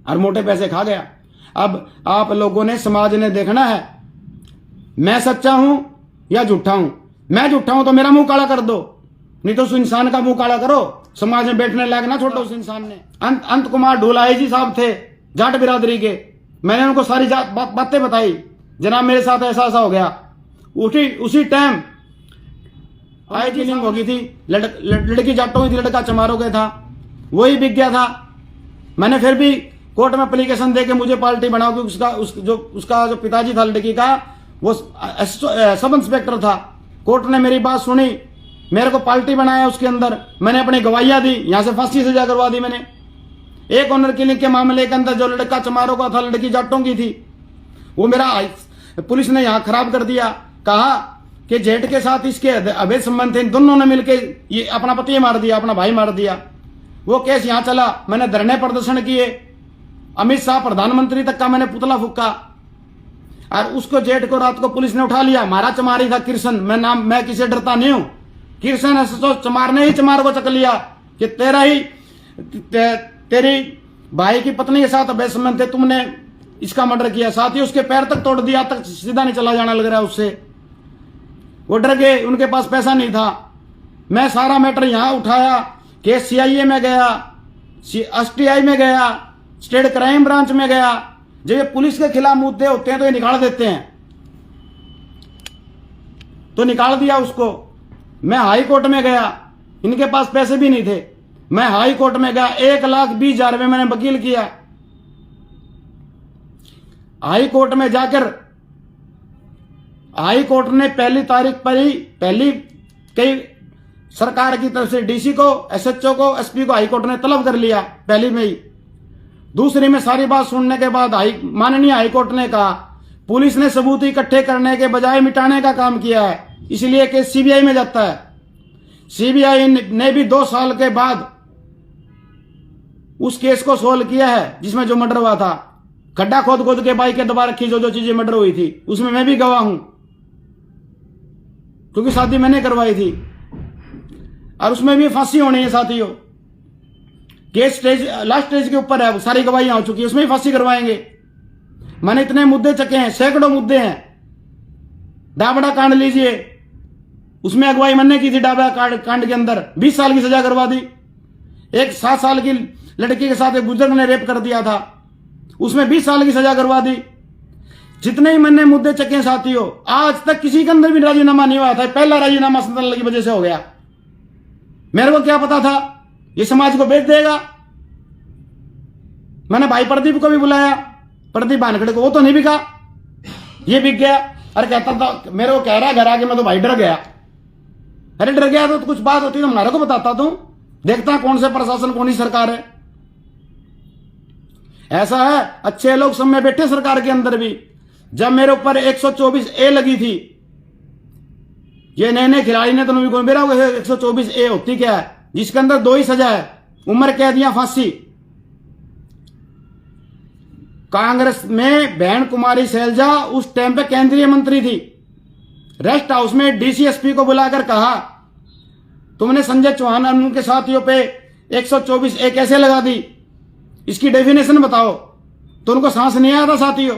और मोटे पैसे खा गया। अब आप लोगों ने, समाज ने देखना है मैं सच्चा हूं या झूठा हूं। मैं झूठा हूं तो मेरा मुंह काला कर दो, नहीं तो उस इंसान का मुंह काला करो। समाज में बैठने लायक ना छोड़ो उस इंसान ने। अंत कुमार ढोलाई जी साहब थे जाट बिरादरी के, मैंने उनको सारी बातें बताई, जनाब मेरे साथ ऐसा ऐसा हो गया। उसी टाइम आई किलिंग हो गई थी, लड़की जाटों की थी, लड़का चमारों के था, वही बिक गया था। मैंने फिर भी कोर्ट में एप्लीकेशन दे के मुझे पार्टी बनाओ, क्योंकि उसका जो पिताजी था लड़की का वो सब इंस्पेक्टर था। कोर्ट ने मेरी बात सुनी, मेरे को पार्टी बनाया, उसके अंदर मैंने अपनी गवाहियां दी, यहां से फांसी सजा करवा दी मैंने। एक ऑनर किलिंग के मामले के अंदर जो लड़का चमारों का था, लड़की जाटों की थी, वो मेरा पुलिस ने यहां खराब कर दिया। कहा कि जेठ के साथ इसके अवैध संबंध थे, दोनों ने मिलकर ये अपना पति मार दिया, अपना भाई मार दिया। वो केस यहां चला, मैंने धरने प्रदर्शन किए, अमित शाह प्रधानमंत्री तक का मैंने पुतला फूका, और उसको जेठ को रात को पुलिस ने उठा लिया। हमारा चमारी था किरसन, मैं किसी डरता नहीं हूं। किरसन एसएचओ चमार ने ही चमार को चक लिया कि तेरी भाई की पत्नी के साथ अवैध संबंध थे, तुमने इसका मर्डर किया। साथ ही उसके पैर तक तोड़ दिया, तक सीधा नहीं चला जाना लग रहा है उससे। वो डर गए, उनके पास पैसा नहीं था। मैं सारा मैटर यहां उठाया, केस सीआईए में गया, एसटीआई में गया, स्टेट क्राइम ब्रांच में गया। जब ये पुलिस के खिलाफ मुद्दे होते हैं तो ये निकाल देते हैं, तो निकाल दिया उसको। मैं हाई कोर्ट में गया, इनके पास पैसे भी नहीं थे, मैं हाई कोर्ट में गया, 1,20,000 में मैंने वकील किया। हाई कोर्ट में जाकर हाई कोर्ट ने पहली तारीख पर ही कई सरकार की तरफ से डीसी को, एसएचओ को, एसपी को हाई कोर्ट ने तलब कर लिया पहली में ही। दूसरी में सारी बात सुनने के बाद माननीय हाई कोर्ट ने कहा पुलिस ने सबूत इकट्ठे करने के बजाय मिटाने का काम किया है, इसलिए केस सीबीआई में जाता है। सीबीआई ने भी 2 साल के बाद उस केस को सोल्व किया है, जिसमें जो मर्डर हुआ था। खड्डा खोद के बाइक के दबा रखी, जो चीजें मर्डर हुई थी, उसमें मैं भी गवाह हूं, क्योंकि शादी मैंने करवाई थी, और उसमें भी फांसी होनी है साथियों। केस लास्ट स्टेज के ऊपर है, सारी गवाहियां हो चुकी है, उसमें भी फांसी करवाएंगे। मैंने इतने मुद्दे चके हैं, सैकड़ों मुद्दे हैं। डाबड़ा कांड लीजिए, उसमें अगुवाई मैंने की थी। डाबड़ा कांड के अंदर 20 साल की सजा करवा दी। एक 7 साल की लड़की के साथ एक बुजुर्ग ने रेप कर दिया था, उसमें 20 साल की सजा करवा दी। जितने ही मैंने मुद्दे चके साथियों, आज तक किसी के अंदर भी राजीनामा नहीं हुआ था। पहला राजीनामा संतनलाल की वजह से हो गया। मेरे को क्या पता था ये समाज को बेच देगा। मैंने भाई प्रदीप को भी बुलाया, प्रदीप भानखड़े को, वो तो नहीं बिका, ये बिक गया। अरे कहता था, मेरे को कह रहा घर आके, मैं तो भाई डर गया। अरे डर गया तो कुछ बात होती तो हमारे को बताता, तू देखता कौन से प्रशासन, कौन सी सरकार है। ऐसा है, अच्छे लोग सब में बैठे सरकार के अंदर भी। जब मेरे ऊपर 124A लगी थी, ये नए नए खिलाड़ी ने तो मेरा 124A होती क्या है, जिसके अंदर 2 ही सजा है, उम्र कैद या फांसी। कांग्रेस में बहन कुमारी शैलजा उस टाइम पे केंद्रीय मंत्री थी। रेस्ट हाउस में डीसीएसपी को बुलाकर कहा तुमने संजय चौहान और उनके साथियों पे 124A कैसे लगा दी, इसकी डेफिनेशन बताओ। तो उनको सांस नहीं आया था साथियों।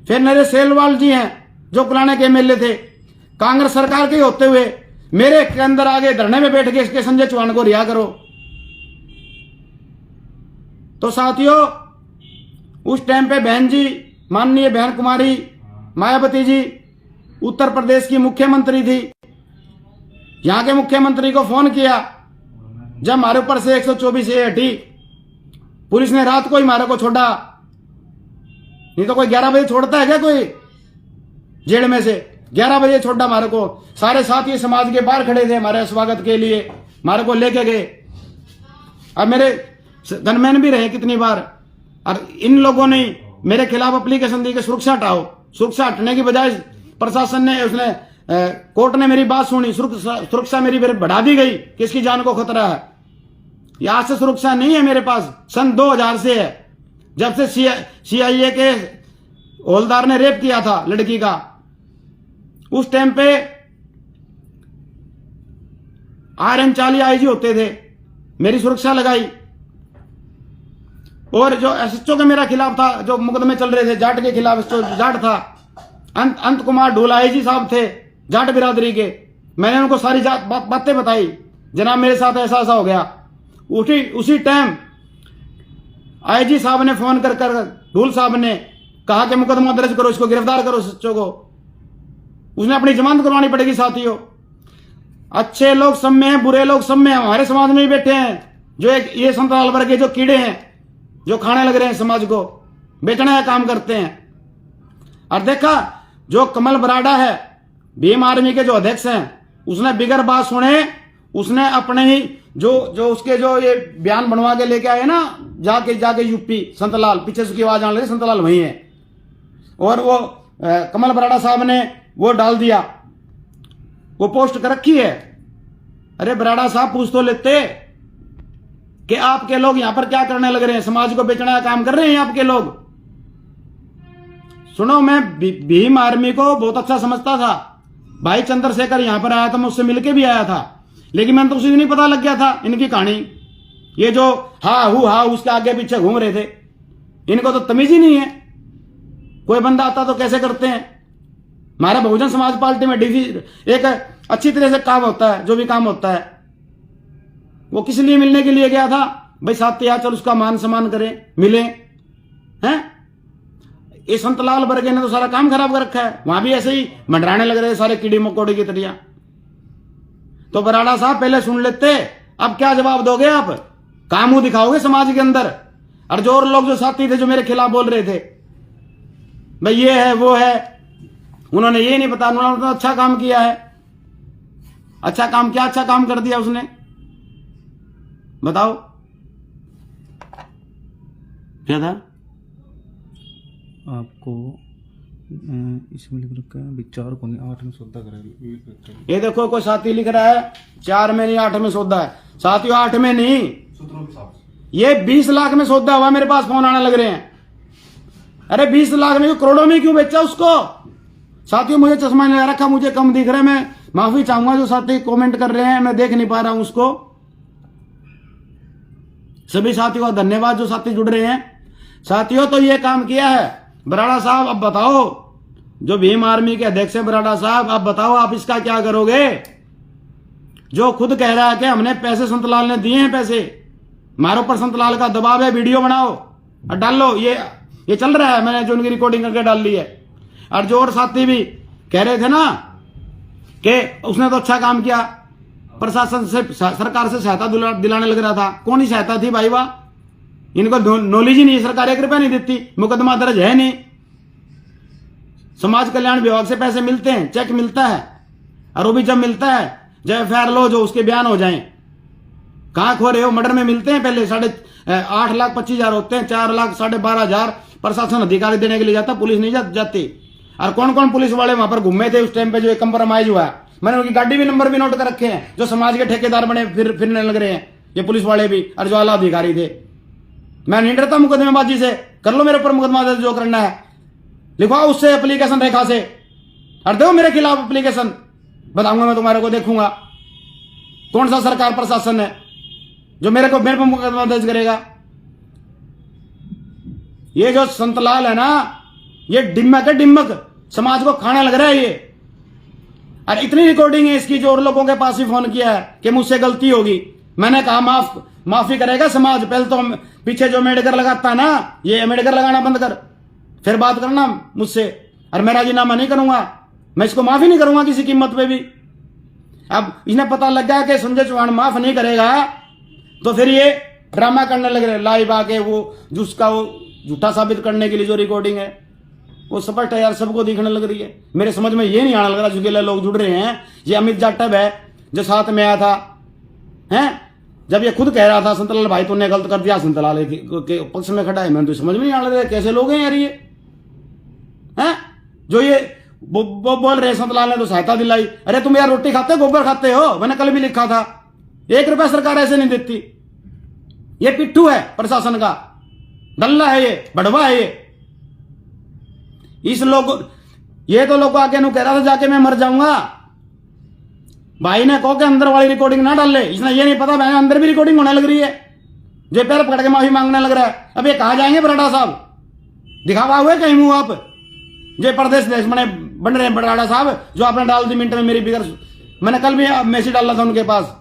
फिर नरेश सेलवाल जी हैं जो पुराने के एमएलए थे, कांग्रेस सरकार के होते हुए मेरे के अंदर आगे धरने में बैठ के इसके संजय चौहान को रिहा करो। तो साथियों उस टाइम पे बहन जी, माननीय बहन कुमारी मायावती जी उत्तर प्रदेश की मुख्यमंत्री थी। यहां के मुख्यमंत्री को फोन किया जब हमारे ऊपर से 124A हटी। पुलिस ने रात को ही हमारे को छोड़ा, नहीं तो कोई 11 बजे छोड़ता है क्या कोई जेल में से? 11 बजे छोड़ा हमारे को। सारे साथी समाज के बाहर खड़े थे हमारे स्वागत के लिए, हमारे को लेके गए। अब मेरे गनमैन भी रहे कितनी बार, और इन लोगों ने मेरे खिलाफ एप्लीकेशन दी कि सुरक्षा हटाओ। सुरक्षा हटने की बजाय प्रशासन ने, उसने कोर्ट ने मेरी बात सुनी, सुरक्षा मेरी बढ़ा दी गई कि इसकी जान को खतरा है। यहां से सुरक्षा नहीं है मेरे पास, सन 2000 से है, जब से सीआईए के हवलदार ने रेप किया था लड़की का। उस टाइम पे RN चाली आईजी होते थे, मेरी सुरक्षा लगाई। और जो एसएचओ के मेरा खिलाफ था, जो मुकदमे चल रहे थे जाट के खिलाफ, एसएचओ जाट था, अंत कुमार ढोलाई जी साहब थे जाट बिरादरी के। मैंने उनको सारी बातें बताई, जनाब मेरे साथ ऐसा ऐसा हो गया। उसी टाइम आईजी साहब ने फोन कर ढूल साहब ने कहा कि मुकदमा दर्ज करो, इसको गिरफ्तार करो एसएचओ को। उसने अपनी जमानत करवानी पड़ेगी। साथियों, अच्छे लोग सब में हैं, बुरे लोग सब में हैं। हमारे समाज में भी बैठे हैं जो एक ये संतलाल वर्ग के जो कीड़े हैं, जो खाने लग रहे हैं समाज को, बेचने का काम करते हैं। और देखा जो कमल बराड़ा है, भीम आर्मी के जो अध्यक्ष हैं, उसने बिगर बात सुने उसने अपने ही जो उसके जो ये बयान बनवा के लेके आए ना, जाके यूपी संतलाल, पीछे से उसकी आवाज आने लगी, संतलाल वही है। और वो कमल बराड़ा साहब ने वो डाल दिया, वो पोस्ट कर रखी है। अरे बराड़ा साहब पूछ तो लेते कि आपके लोग यहां पर क्या करने लग रहे हैं, समाज को बेचने का काम कर रहे हैं आपके लोग। सुनो, मैं भीम आर्मी को बहुत अच्छा समझता था। भाई चंद्रशेखर यहां पर आया था, मैं उससे मिलके भी आया था, लेकिन मैंने तो उसी दिन ही पता लग गया था इनकी कहानी। ये जो उसके आगे पीछे घूम रहे थे, इनको तो तमीज ही नहीं है। कोई बंदा आता तो कैसे करते हैं। हमारा बहुजन समाज पार्टी में एक अच्छी तरह से काम होता है, जो भी काम होता है। वो किस लिए मिलने के लिए गया था भाई, साथ यार चल उसका मान सम्मान करें, मिले हैं। ये संतलाल वर्ग ने तो सारा काम खराब कर रखा है। वहां भी ऐसे ही मंडराने लग रहे हैं सारे कीड़ी मकोड़े की तरह। तो बराड़ा साहब पहले सुन लेते, अब क्या जवाब दोगे आप, काम मुंह दिखाओगे समाज के अंदर। और जो और लोग जो साथी थे जो मेरे खिलाफ बोल रहे थे भाई ये है वो है, उन्होंने ये नहीं पता, उन्होंने तो अच्छा काम किया है। अच्छा काम, क्या अच्छा काम कर दिया उसने, बताओ क्या था। आपको इसमें लिख रखा है विचार को 8 में सौदा करा। ये देखो कोई साथी लिख रहा है 4 में नहीं 8 में सौदा है। साथियों 8 में नहीं, ये 20 लाख में सौदा हुआ। मेरे पास फोन आने लग रहे हैं, अरे 20 लाख में करोड़ों में क्यों बेचा उसको। साथियों मुझे चश्मा नहीं लगा रखा, मुझे कम दिख रहा है, मैं माफी चाहूंगा जो साथी कमेंट कर रहे हैं, मैं देख नहीं पा रहा हूं उसको। सभी साथियों का धन्यवाद जो साथी जुड़ रहे हैं। साथियों तो ये काम किया है बराड़ा साहब। अब बताओ, जो भीम आर्मी के अध्यक्ष है बराड़ा साहब, अब बताओ आप इसका क्या करोगे। जो खुद कह रहा है कि हमने पैसे संतलाल ने दिए हैं, पैसे हमारे ऊपर संतलाल का दबाव है, वीडियो बनाओ और डालो। ये चल रहा है, मैंने जो उनकी रिकॉर्डिंग करके डाल ली है। और जो और साथी भी कह रहे थे ना कि उसने तो अच्छा काम किया, प्रशासन से सरकार से सहायता दिलाने लग रहा था। कौन सी सहायता थी भाई वाह, इनको नॉलेज ही नहीं, सरकार 1 रुपया नहीं देती, मुकदमा दर्ज है नहीं। समाज कल्याण विभाग से पैसे मिलते हैं, चेक मिलता है, और वो भी जब मिलता है जब एफआईआर लो जो उसके बयान हो जाएं। कहां खो रहे हो, मर्डर में मिलते हैं पहले 8,25,000 होते हैं, 4,12,500 प्रशासन अधिकारी देने के लिए जाता, पुलिस नहीं जाती। और कौन कौन पुलिस वाले वहां पर घूमे थे उस टाइम पे जो एक कंप्रोमाइज हुआ, मैंने उनकी गाड़ी भी नंबर भी नोट कर रखे हैं, जो समाज के ठेकेदार बने फिरने लग रहे हैं ये पुलिस वाले भी, और जो आला अधिकारी थे। मैं नहीं डरता मुकदमेबाजी से, कर लो मेरे ऊपर मुकदमा दर्ज जो करना है, लिखवाओ उससे एप्लीकेशन रेखा से, और दो मेरे खिलाफ एप्लीकेशन, बताऊंगा मैं तुम्हारे को, देखूंगा कौन सा सरकार प्रशासन है जो मेरे पर मुकदमा दर्ज करेगा। ये जो संतलाल है ना, ये डिम्मक है, डिम्मक समाज को खाने लग रहा है ये। और इतनी रिकॉर्डिंग है इसकी जो और लोगों के पास भी फोन किया है कि मुझसे गलती होगी। मैंने कहा माफी करेगा समाज, पहले तो पीछे जो मेडिकल लगाता है ना, ये मेडिकल लगाना बंद कर, फिर बात करना मुझसे। और मैं राजीनामा नहीं करूंगा, मैं इसको माफी नहीं करूंगा किसी कीमत पे भी। अब इन्हें पता लग गया कि संजय चौहान माफ नहीं करेगा, तो फिर ये ड्रामा करने लग रहे, लाइव आके वो जिसका वो झूठा साबित करने के लिए जो रिकॉर्डिंग है वो स्पष्ट है यार, सबको दिखने लग रही है। मेरे समझ में ये नहीं आने लग रहा, जो लोग जुड़ रहे हैं, ये अमित जाटव है जो साथ में आया था, हैं, जब ये खुद कह रहा था संतलाल भाई तूने गलत कर दिया, संतलाल के पक्ष में खड़ा है, मैं तो समझ में नहीं आ रहा कैसे लोग हैं यार ये, हैं जो ये बोल रहे संतलाल ने तो सहायता दिलाई। अरे तुम यार रोटी खाते हो, गोबर खाते हो, मैंने कल भी लिखा था, 1 रुपया सरकार ऐसे नहीं देती। ये पिट्ठू है प्रशासन का, डल्ला है ये, बढ़वा है ये। इस लोग ये तो लोग आके कह रहा था जाके मैं मर जाऊंगा, भाई ने कहो कि अंदर वाली रिकॉर्डिंग ना डाल ले, इसने ये नहीं पता भाई अंदर भी रिकॉर्डिंग होने लग रही है। जो पैर पकड़ के माफी मांगने लग रहा है। अब ये कहा जाएंगे बराड़ा साहब? दिखावा हुए कहीं मुंह आप? जो प्रदेश देश बन रहे हैं बराड़ा साहब, जो आपने डाल दी मिनट में मेरी फिगर। मैंने कल भी मैसेज डाला था उनके पास।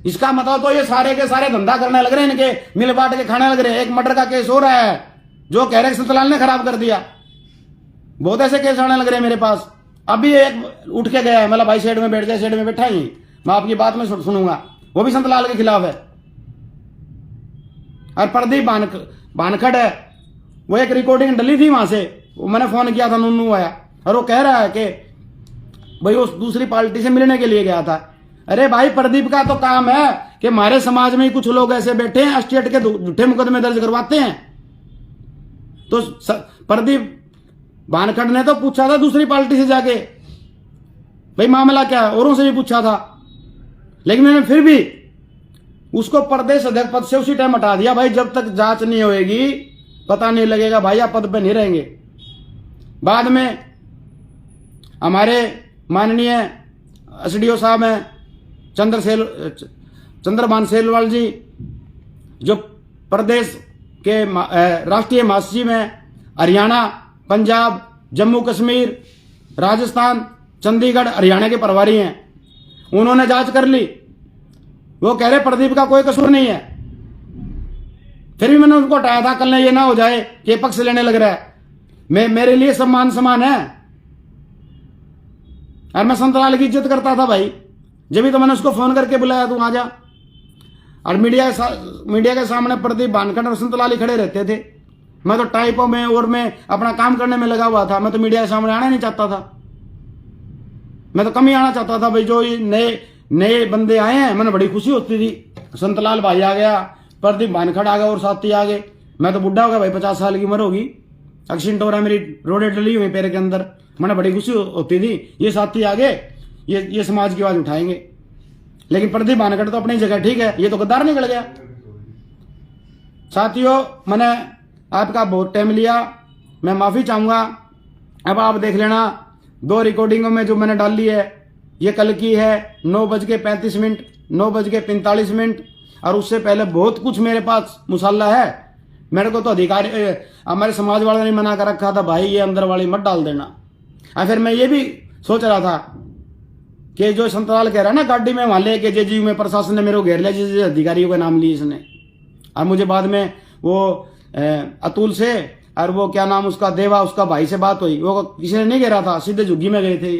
इसका मतलब तो ये सारे के सारे धंधा करने लग रहे हैं, इनके मिल बांट के खाने लग रहे हैं। एक मर्डर का केस हो रहा है जो कह रहे संतलाल ने खराब कर दिया। बहुत ऐसे केस आने लग रहे हैं मेरे पास। अभी एक उठ के गया है, मतलब भाई साइड में बैठ जाए, साइड में बैठा ही मैं आपकी बात में सुनूंगा, वो भी संतलाल के खिलाफ है। और प्रदीप बानखड़ है, वो एक रिकॉर्डिंग डली थी वहां से, वो मैंने फोन किया था, नूनू आया और वो कह रहा है कि भाई उस दूसरी पार्टी से मिलने के लिए गया था। अरे भाई प्रदीप का तो काम है कि हमारे समाज में कुछ लोग ऐसे बैठे हैं स्टेट के झूठे मुकदमे दर्ज करवाते हैं। तो प्रदीप बानखड़ ने तो पूछा था दूसरी पार्टी से जाके भाई मामला क्या है, औरों से भी पूछा था, लेकिन मैंने फिर भी उसको प्रदेश अध्यक्ष पद से उसी टाइम हटा दिया। भाई जब तक जांच नहीं होएगी पता नहीं लगेगा भाई आप पद पे नहीं रहेंगे। बाद में हमारे माननीय एसडीओ साहब हैं चंद्रभान सेलवाल जी, जो प्रदेश के राष्ट्रीय महासचिव हैं, हरियाणा, पंजाब, जम्मू कश्मीर, राजस्थान, चंडीगढ़, हरियाणा के प्रभारी हैं। उन्होंने जांच कर ली, वो कह रहे प्रदीप का कोई कसूर नहीं है। फिर भी मैंने उनको हटाया था, कल ये ना हो जाए कि पक्ष लेने लग रहा है। मेरे लिए सम्मान समान है और मैं संतलाल की इज्जत करता था भाई, जब भी तो मैंने उसको फोन करके बुलाया तू आ जा। और मीडिया के सामने प्रदीप बानखड़ और संतलाल ही खड़े रहते थे। मैं तो टाइपों में और मैं अपना काम करने में लगा हुआ था, मैं तो मीडिया के सामने आना नहीं चाहता था। मैं तो कम ही आना चाहता था भाई। जो नए बंदे आए हैं मैंने बड़ी खुशी होती थी। संतलाल भाई आ गया, प्रदीप बानखड़ आ गया और साथी आ गए। मैं तो बुढ़ा हो गया भाई, 50 साल की उम्र होगी, एक्सीडेंट हो रहा है, मेरी रोडे डली हुई पैर के अंदर। मैंने बड़ी खुशी होती थी ये साथी आ गए, ये समाज की आवाज उठाएंगे। लेकिन प्रदीप बानखड़ तो अपनी जगह ठीक है, ये तो गद्दार निकल गया। साथियों मैंने आपका बहुत टाइम लिया, मैं माफी चाहूंगा। अब आप देख लेना 2 रिकॉर्डिंगों में जो मैंने डाल ली है, ये कल की है 9:35, 9:45, और उससे पहले बहुत कुछ मेरे पास मुसल्ला है। मेरे को तो अधिकारी हमारे समाज वालों ने मना कर रखा था भाई ये अंदर वाली मत डाल देना। और फिर मैं ये भी सोच रहा था कि जो संतलाल कह रहा है ना गाड़ी में वहां लेके जेजीयू में प्रशासन ने मेरे को घेर लिया, जिस अधिकारियों का नाम लिए इसने। और मुझे बाद में वो अतुल से और वो क्या नाम उसका देवा, उसका भाई से बात हुई, वो किसी ने नहीं घेरा था, सीधे झुग्गी में गए थे।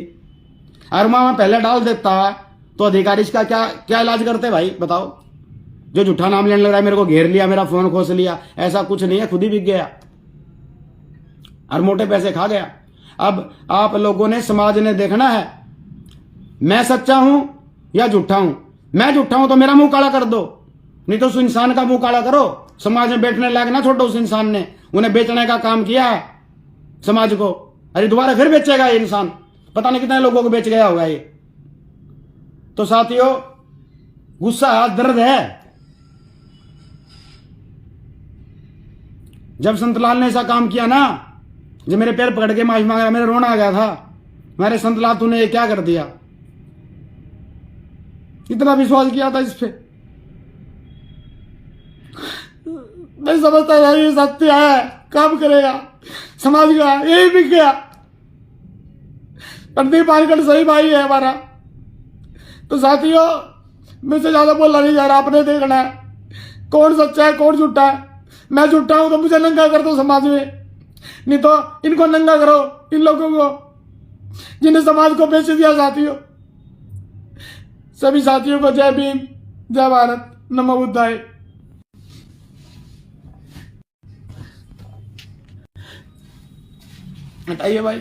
और मैं पहले डाल देता तो अधिकारी इसका क्या इलाज करते भाई बताओ। जो झूठा नाम लेने लग रहा है, मेरे को घेर लिया, मेरा फोन खोस लिया, ऐसा कुछ नहीं है, खुद ही बिक गया और मोटे पैसे खा गया। अब आप लोगों ने, समाज ने देखना है मैं सच्चा हूं या झूठा हूं। मैं झूठा हूं तो मेरा मुंह काला कर दो, नहीं तो उस इंसान का मुंह काला करो। समाज में बैठने लायक ना छोड़ो उस इंसान ने, उन्हें बेचने का काम किया है समाज को। अरे दोबारा फिर बेचेगा ये इंसान, पता नहीं कितने लोगों को बेच गया होगा ये। तो साथियों गुस्सा है, दर्द है। जब संतलाल ने ऐसा काम किया ना, जब मेरे पैर पकड़ के माफी मांगा, मेरा रोना आ गया था। मेरे संतलाल तूने ये क्या कर दिया, इतना विश्वास किया था इस पे। मैं समझता था ये सत्य है, काम करेगा समाज का, यही बिक गया। प्रदीप बानखड़ सही भाई है हमारा। तो साथियों मुझसे ज्यादा बोलना नहीं जा रहा, आपने देखना है कौन सच्चा है कौन झूठा है। मैं झूठा हूं तो मुझे नंगा कर दो समाज में, नहीं तो इनको नंगा करो, इन लोगों को जिन्हें समाज को बेच दिया। साथियों सभी साथियों को जय भीम, जय भारत, नमो बुद्धाय। हटाइए भाई।